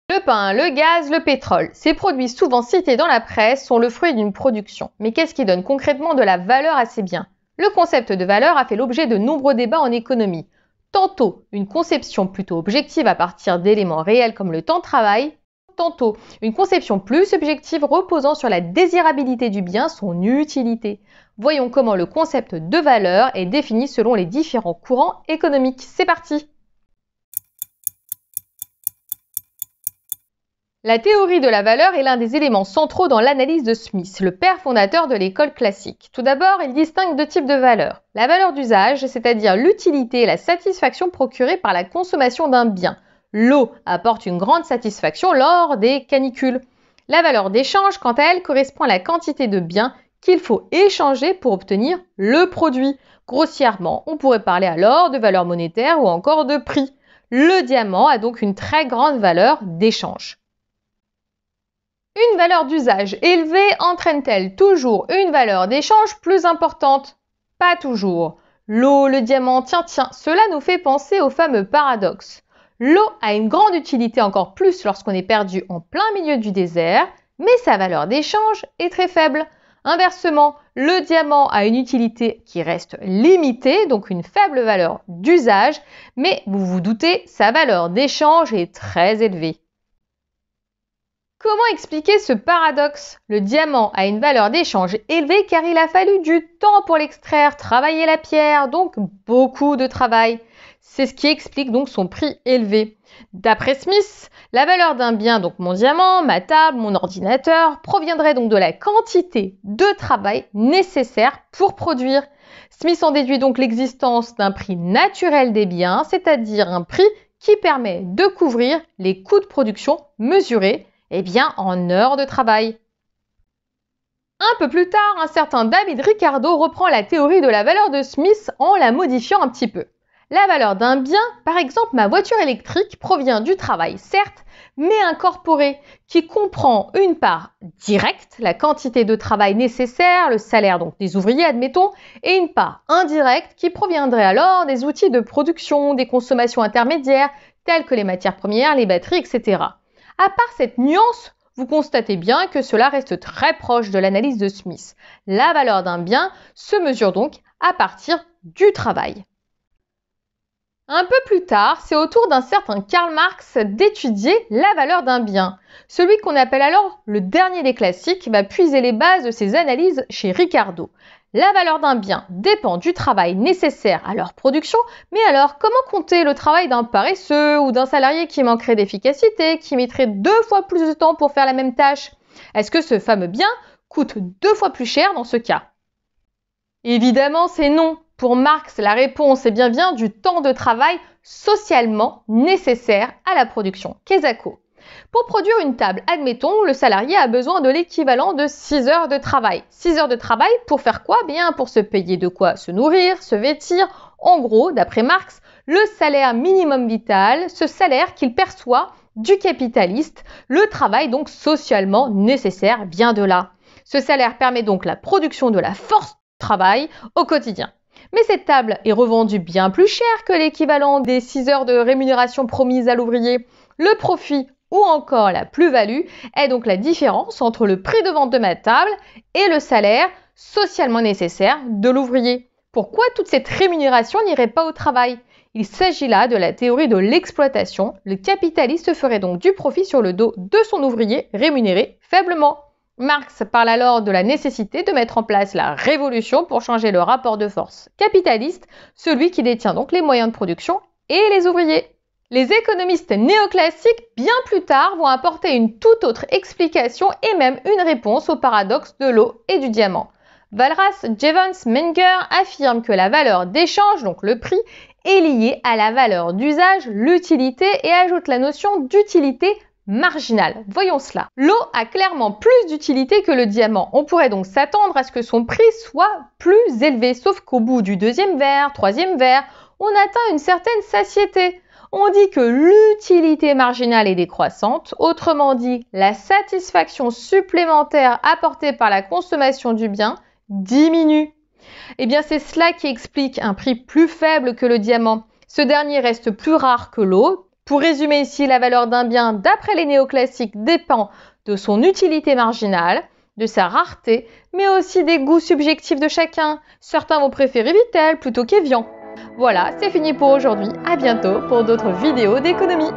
Le pain, le gaz, le pétrole, ces produits souvent cités dans la presse sont le fruit d'une production. Mais qu'est-ce qui donne concrètement de la valeur à ces biens? Le concept de valeur a fait l'objet de nombreux débats en économie. Tantôt une conception plutôt objective à partir d'éléments réels comme le temps de travail, tantôt une conception plus subjective reposant sur la désirabilité du bien, son utilité. Voyons comment le concept de valeur est défini selon les différents courants économiques. C'est parti! La théorie de la valeur est l'un des éléments centraux dans l'analyse de Smith, le père fondateur de l'école classique. Tout d'abord, il distingue deux types de valeurs. La valeur d'usage, c'est-à-dire l'utilité et la satisfaction procurée par la consommation d'un bien. L'eau apporte une grande satisfaction lors des canicules. La valeur d'échange, quant à elle, correspond à la quantité de biens qu'il faut échanger pour obtenir le produit. Grossièrement, on pourrait parler alors de valeur monétaire ou encore de prix. Le diamant a donc une très grande valeur d'échange. Une valeur d'usage élevée entraîne-t-elle toujours une valeur d'échange plus importante? Pas toujours. L'eau, le diamant, tiens, cela nous fait penser au fameux paradoxe. L'eau a une grande utilité encore plus lorsqu'on est perdu en plein milieu du désert, mais sa valeur d'échange est très faible. Inversement, le diamant a une utilité qui reste limitée, donc une faible valeur d'usage, mais vous vous doutez, sa valeur d'échange est très élevée. Comment expliquer ce paradoxe? Le diamant a une valeur d'échange élevée car il a fallu du temps pour l'extraire, travailler la pierre, donc beaucoup de travail. C'est ce qui explique donc son prix élevé. D'après Smith, la valeur d'un bien, donc mon diamant, ma table, mon ordinateur, proviendrait donc de la quantité de travail nécessaire pour produire. Smith en déduit donc l'existence d'un prix naturel des biens, c'est-à-dire un prix qui permet de couvrir les coûts de production mesurés en heures de travail. Un peu plus tard, un certain David Ricardo reprend la théorie de la valeur de Smith en la modifiant un petit peu. La valeur d'un bien, par exemple ma voiture électrique, provient du travail, certes, mais incorporé, qui comprend une part directe, la quantité de travail nécessaire, le salaire donc des ouvriers, admettons, et une part indirecte qui proviendrait alors des outils de production, des consommations intermédiaires, telles que les matières premières, les batteries, etc. À part cette nuance, vous constatez bien que cela reste très proche de l'analyse de Smith. La valeur d'un bien se mesure donc à partir du travail. Un peu plus tard, c'est au tour d'un certain Karl Marx d'étudier la valeur d'un bien. Celui qu'on appelle alors le dernier des classiques va puiser les bases de ses analyses chez Ricardo. La valeur d'un bien dépend du travail nécessaire à leur production, mais alors comment compter le travail d'un paresseux ou d'un salarié qui manquerait d'efficacité, qui mettrait 2 fois plus de temps pour faire la même tâche? Est-ce que ce fameux bien coûte 2 fois plus cher dans ce cas? Évidemment, c'est non. Pour Marx, la réponse vient du temps de travail socialement nécessaire à la production. Quesaco. Pour produire une table, admettons, le salarié a besoin de l'équivalent de 6 heures de travail. 6 heures de travail pour faire quoi? Bien, pour se payer de quoi se nourrir, se vêtir. En gros, d'après Marx, le salaire minimum vital, ce salaire qu'il perçoit du capitaliste, le travail donc socialement nécessaire vient de là. Ce salaire permet donc la production de la force de travail au quotidien. Mais cette table est revendue bien plus cher que l'équivalent des 6 heures de rémunération promise à l'ouvrier. Le profit ou encore la plus-value est donc la différence entre le prix de vente de ma table et le salaire socialement nécessaire de l'ouvrier. Pourquoi toute cette rémunération n'irait pas au travail? Il s'agit là de la théorie de l'exploitation. Le capitaliste ferait donc du profit sur le dos de son ouvrier rémunéré faiblement. Marx parle alors de la nécessité de mettre en place la révolution pour changer le rapport de force capitaliste, celui qui détient donc les moyens de production et les ouvriers. Les économistes néoclassiques, bien plus tard, vont apporter une toute autre explication et même une réponse au paradoxe de l'eau et du diamant. Walras Jevons Menger affirme que la valeur d'échange, donc le prix, est liée à la valeur d'usage, l'utilité, et ajoute la notion d'utilité marginale. Voyons cela. L'eau a clairement plus d'utilité que le diamant. On pourrait donc s'attendre à ce que son prix soit plus élevé, sauf qu'au bout du deuxième verre, troisième verre, on atteint une certaine satiété. On dit que l'utilité marginale est décroissante, autrement dit, la satisfaction supplémentaire apportée par la consommation du bien diminue. Eh bien, c'est cela qui explique un prix plus faible que le diamant. Ce dernier reste plus rare que l'eau. Pour résumer ici, la valeur d'un bien, d'après les néoclassiques, dépend de son utilité marginale, de sa rareté, mais aussi des goûts subjectifs de chacun. Certains vont préférer Vitel plutôt qu'Evian. Voilà, c'est fini pour aujourd'hui. À bientôt pour d'autres vidéos d'économie.